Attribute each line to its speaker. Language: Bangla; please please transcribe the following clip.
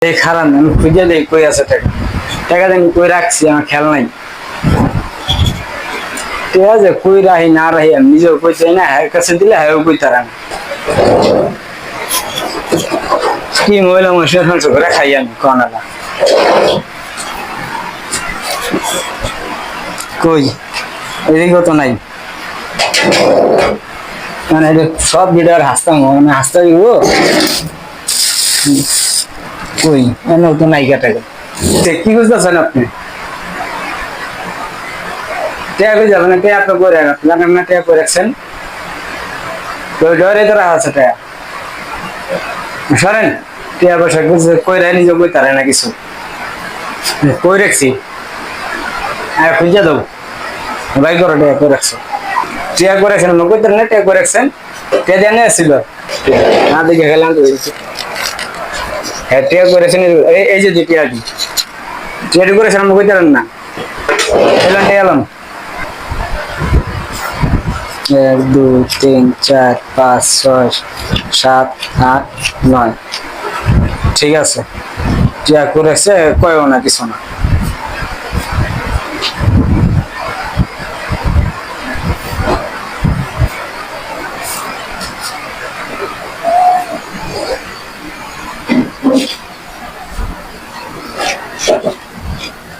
Speaker 1: এই খারাপ আমি খুঁজে দেই কই আছে টাকা, টাকা আমি কই রাখছি আমার খেয়াল নাই। ঠিক আছে, কই রাহি না রাহি আমি নিজেও কই চাই না, হ্যাঁ কাছে দিলে হ্যাঁ কই তারা কি মহিলা মহিলা ধ্বংস করে খাই আমি কনালা কই এদিকেও তো নাই। মানে সব ভিডিও হাসতাম মানে হাসতে দিব কই এনে তো নায়িকা টাকা কি বুঝতেছেন আপনি? ট্যাগ হয়ে যাবে না, ট্যাগ আপনি করে জানেন না, ট্যাগ করে রাখছেন ডরে তো রাখা আছে ট্যাগ সরেন। টিয়া পয়সা কই রায় নিজে কই তারে না কিছু কই রাখছি খুঁজে দেবো ভাই করো ট্যাগ করে রাখছো, ট্যাগ করে রাখছেন কই তার না ট্যাগ করে রাখছেন, ট্যাগ জানে আসছিল না দেখে গেলাম তো হ্যাঁ ট্যাগ করেছেন এই যে টিয়াটি টিয়াটি করেছেন আমরা কই তারেন না এলাম এলাম 1 2 3 4 5 6 7 8 9 ঠিক আছে যা করেছে কয়ও না কিছু না।